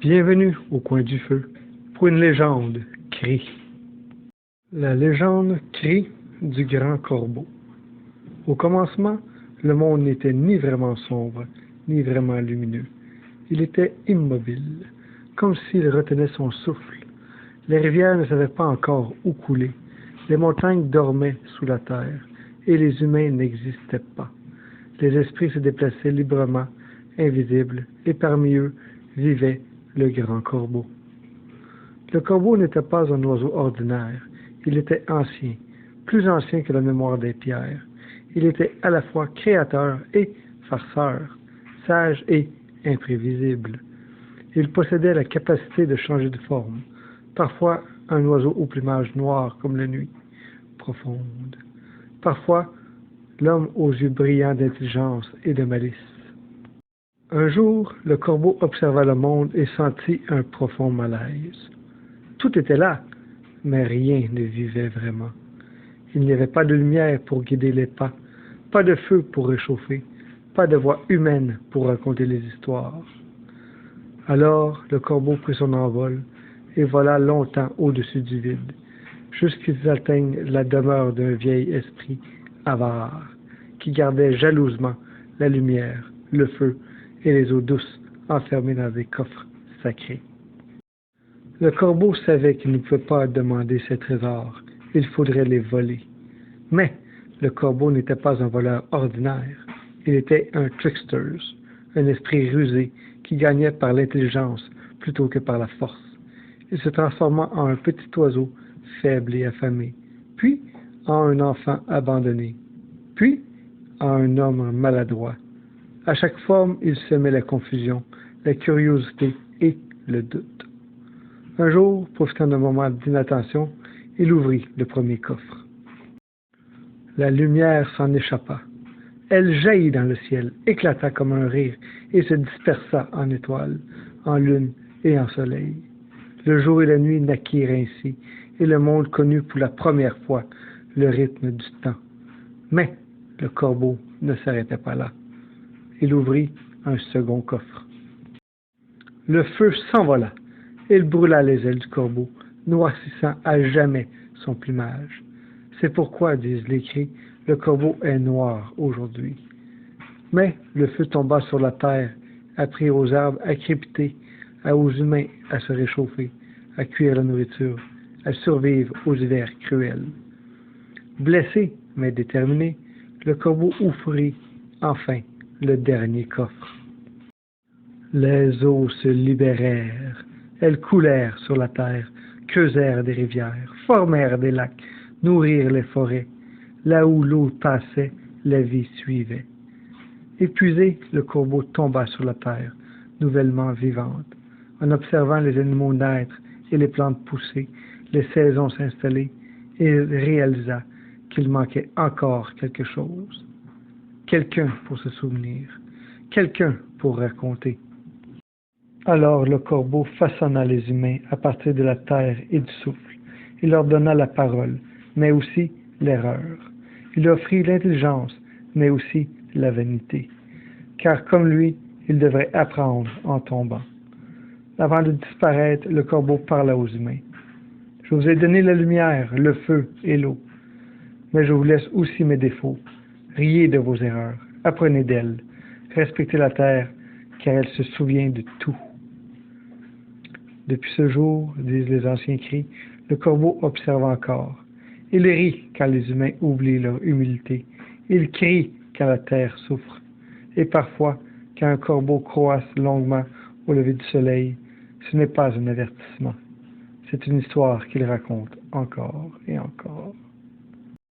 Bienvenue au coin du feu pour une légende crie. La légende crie du grand corbeau. Au commencement, le monde n'était ni vraiment sombre, ni vraiment lumineux. Il était immobile, comme s'il retenait son souffle. Les rivières ne savaient pas encore où couler. Les montagnes dormaient sous la terre, et les humains n'existaient pas. Les esprits se déplaçaient librement, invisibles, et parmi eux vivait le grand corbeau. Le corbeau n'était pas un oiseau ordinaire, il était ancien, plus ancien que la mémoire des pierres. Il était à la fois créateur et farceur, sage et imprévisible. Il possédait la capacité de changer de forme, parfois un oiseau au plumage noir comme la nuit profonde, parfois l'homme aux yeux brillants d'intelligence et de malice. Un jour, le corbeau observa le monde et sentit un profond malaise. Tout était là, mais rien ne vivait vraiment. Il n'y avait pas de lumière pour guider les pas, pas de feu pour réchauffer, pas de voix humaine pour raconter les histoires. Alors le corbeau prit son envol et vola longtemps au-dessus du vide, jusqu'ils atteignent la demeure d'un vieil esprit avare, qui gardait jalousement la lumière, le feu et les eaux douces enfermées dans des coffres sacrés. Le corbeau savait qu'il ne pouvait pas demander ces trésors, il faudrait les voler. Mais le corbeau n'était pas un voleur ordinaire, il était un trickster, un esprit rusé qui gagnait par l'intelligence plutôt que par la force. Il se transforma en un petit oiseau faible et affamé, puis en un enfant abandonné, puis en un homme maladroit. À chaque forme, il semait la confusion, la curiosité et le doute. Un jour, profitant d'un moment d'inattention, il ouvrit le premier coffre. La lumière s'en échappa. Elle jaillit dans le ciel, éclata comme un rire et se dispersa en étoiles, en lune et en soleil. Le jour et la nuit naquirent ainsi, et le monde connut pour la première fois le rythme du temps. Mais le corbeau ne s'arrêtait pas là. Il ouvrit un second coffre. Le feu s'envola. Il brûla les ailes du corbeau, noircissant à jamais son plumage. C'est pourquoi, disent les cris, le corbeau est noir aujourd'hui. Mais le feu tomba sur la terre, apprit aux arbres à crépiter, aux humains à se réchauffer, à cuire la nourriture, à survivre aux hivers cruels. Blessé, mais déterminé, le corbeau ouvrit enfin le dernier coffre. Les eaux se libérèrent, elles coulèrent sur la terre, creusèrent des rivières, formèrent des lacs, nourrirent les forêts. Là où l'eau passait, la vie suivait. Épuisé, le corbeau tomba sur la terre, nouvellement vivante. En observant les animaux naître et les plantes pousser, les saisons s'installer, il réalisa qu'il manquait encore quelque chose. Quelqu'un pour se souvenir, quelqu'un pour raconter. Alors le corbeau façonna les humains à partir de la terre et du souffle. Il leur donna la parole, mais aussi l'erreur. Il offrit l'intelligence, mais aussi la vanité. Car comme lui, il devrait apprendre en tombant. Avant de disparaître, le corbeau parla aux humains. Je vous ai donné la lumière, le feu et l'eau. Mais je vous laisse aussi mes défauts. Riez de vos erreurs, apprenez d'elles. Respectez la terre, car elle se souvient de tout. Depuis ce jour, disent les anciens cris, le corbeau observe encore. Il rit quand les humains oublient leur humilité. Il crie quand la terre souffre. Et parfois, quand un corbeau croasse longuement au lever du soleil, ce n'est pas un avertissement. C'est une histoire qu'il raconte encore et encore.